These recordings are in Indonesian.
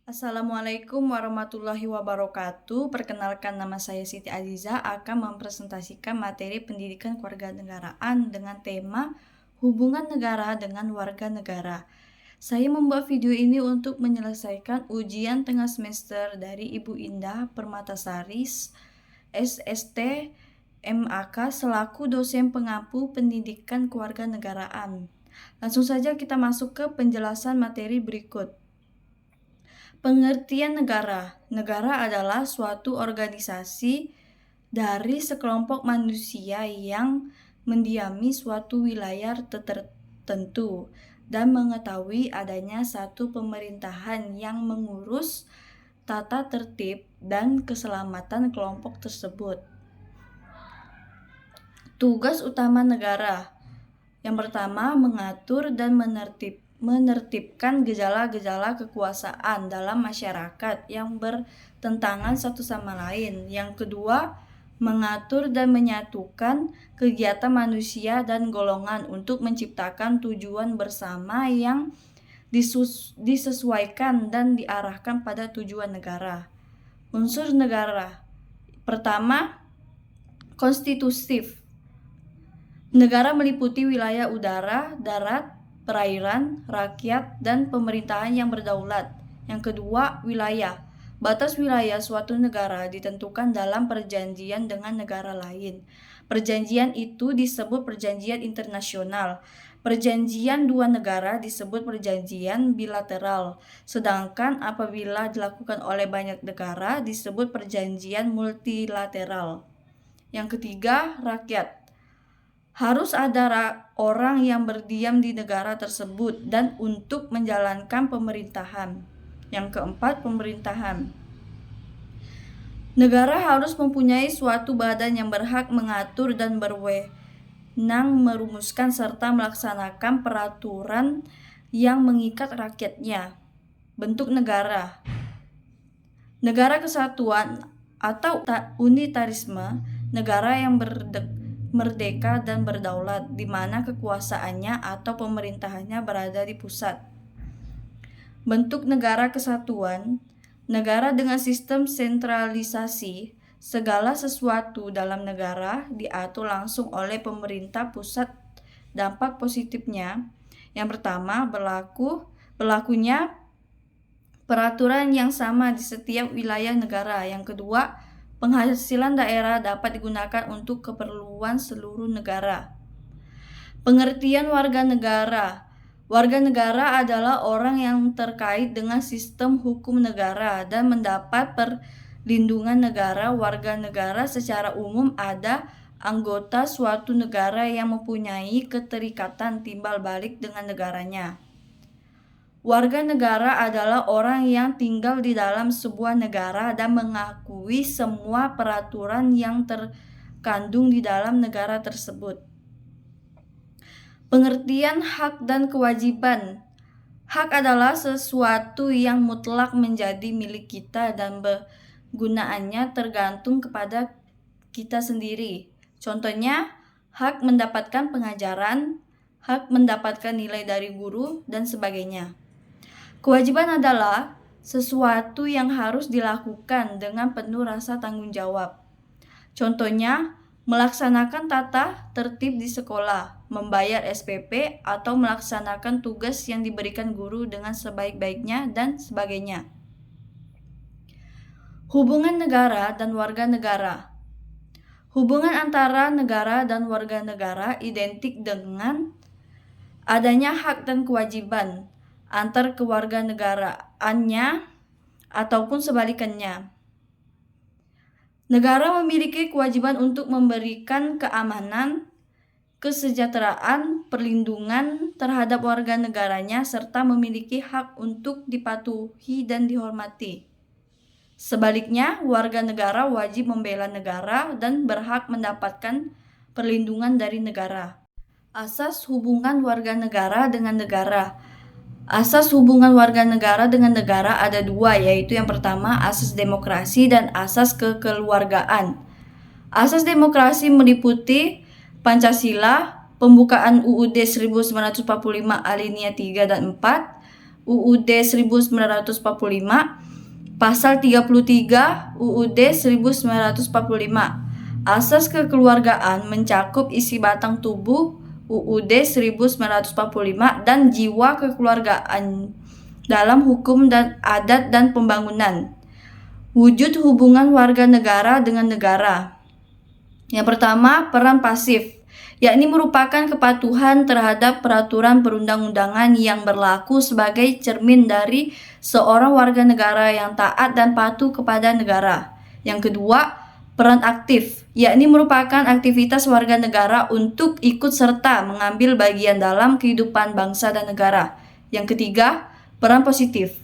Assalamualaikum warahmatullahi wabarakatuh. Perkenalkan, nama saya Siti Aziza akan mempresentasikan materi pendidikan kewarganegaraan dengan tema hubungan negara dengan warga negara. Saya membuat video ini untuk menyelesaikan ujian tengah semester dari Ibu Indah Permatasari, SST, MAK selaku dosen pengampu pendidikan kewarganegaraan. Langsung saja kita masuk ke penjelasan materi berikut. Pengertian negara. Negara adalah suatu organisasi dari sekelompok manusia yang mendiami suatu wilayah tertentu dan mengetahui adanya satu pemerintahan yang mengurus tata tertib dan keselamatan kelompok tersebut. Tugas utama negara. Yang pertama, mengatur dan menertibkan gejala-gejala kekuasaan dalam masyarakat yang bertentangan satu sama lain. Yang kedua, mengatur dan menyatukan kegiatan manusia dan golongan untuk menciptakan tujuan bersama yang disesuaikan dan diarahkan pada tujuan negara. Unsur negara. Pertama, konstitutif. Negara meliputi wilayah udara, darat, perairan, rakyat, dan pemerintahan yang berdaulat. Yang kedua, wilayah. Batas wilayah suatu negara ditentukan dalam perjanjian dengan negara lain. Perjanjian itu disebut perjanjian internasional. Perjanjian dua negara disebut perjanjian bilateral. Sedangkan apabila dilakukan oleh banyak negara disebut perjanjian multilateral. Yang ketiga, rakyat. Harus ada orang yang berdiam di negara tersebut dan untuk menjalankan pemerintahan. Yang keempat, pemerintahan. Negara harus mempunyai suatu badan yang berhak mengatur dan berwenang merumuskan serta melaksanakan peraturan yang mengikat rakyatnya. Bentuk negara. Negara kesatuan atau unitarisme, negara yang merdeka dan berdaulat, di mana kekuasaannya atau pemerintahannya berada di pusat. Bentuk negara kesatuan, negara dengan sistem sentralisasi, segala sesuatu dalam negara diatur langsung oleh pemerintah pusat. Dampak positifnya, yang pertama, berlakunya peraturan yang sama di setiap wilayah negara. Yang kedua, penghasilan daerah dapat digunakan untuk keperluan seluruh negara. Pengertian warga negara. Warga negara adalah orang yang terkait dengan sistem hukum negara dan mendapat perlindungan negara. Warga negara secara umum ada anggota suatu negara yang mempunyai keterikatan timbal balik dengan negaranya. Warga negara adalah orang yang tinggal di dalam sebuah negara dan mengakui semua peraturan yang terkandung di dalam negara tersebut. Pengertian hak dan kewajiban. Hak adalah sesuatu yang mutlak menjadi milik kita dan penggunaannya tergantung kepada kita sendiri. Contohnya, hak mendapatkan pengajaran, hak mendapatkan nilai dari guru, dan sebagainya. Kewajiban adalah sesuatu yang harus dilakukan dengan penuh rasa tanggung jawab. Contohnya, melaksanakan tata tertib di sekolah, membayar SPP, atau melaksanakan tugas yang diberikan guru dengan sebaik-baiknya, dan sebagainya. Hubungan negara dan warga negara. Hubungan antara negara dan warga negara identik dengan adanya hak dan kewajiban antar kewarganegaraannya ataupun sebalikannya. Negara memiliki kewajiban untuk memberikan keamanan, kesejahteraan, perlindungan terhadap warga negaranya serta memiliki hak untuk dipatuhi dan dihormati. Sebaliknya, warga negara wajib membela negara dan berhak mendapatkan perlindungan dari negara. Asas hubungan warga negara dengan negara. Asas hubungan warga negara dengan negara ada dua, yaitu yang pertama asas demokrasi dan asas kekeluargaan. Asas demokrasi meliputi Pancasila, pembukaan UUD 1945 alinea 3 dan 4, UUD 1945, Pasal 33 UUD 1945. Asas kekeluargaan mencakup isi batang tubuh UUD 1945 dan jiwa kekeluargaan dalam hukum dan adat dan pembangunan. Wujud hubungan warga negara dengan negara. Yang pertama, peran pasif, yakni merupakan kepatuhan terhadap peraturan perundang-undangan yang berlaku sebagai cermin dari seorang warga negara yang taat dan patuh kepada negara. Yang kedua, peran aktif, yakni merupakan aktivitas warga negara untuk ikut serta mengambil bagian dalam kehidupan bangsa dan negara. Yang ketiga, peran positif,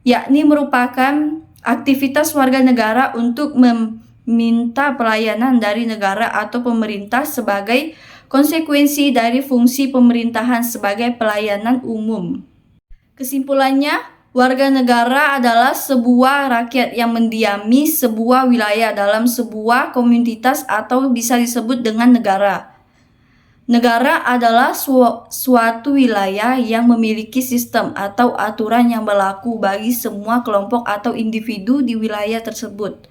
yakni merupakan aktivitas warga negara untuk meminta pelayanan dari negara atau pemerintah sebagai konsekuensi dari fungsi pemerintahan sebagai pelayanan umum. Kesimpulannya, warga negara adalah sebuah rakyat yang mendiami sebuah wilayah dalam sebuah komunitas atau bisa disebut dengan negara. Negara adalah suatu wilayah yang memiliki sistem atau aturan yang berlaku bagi semua kelompok atau individu di wilayah tersebut.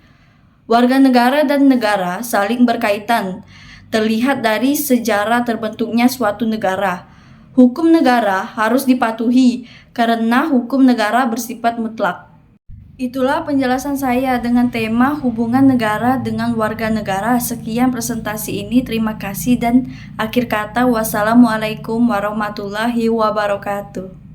Warga negara dan negara saling berkaitan, terlihat dari sejarah terbentuknya suatu negara. Hukum negara harus dipatuhi karena hukum negara bersifat mutlak. Itulah penjelasan saya dengan tema hubungan negara dengan warga negara. Sekian presentasi ini, terima kasih dan akhir kata wassalamualaikum warahmatullahi wabarakatuh.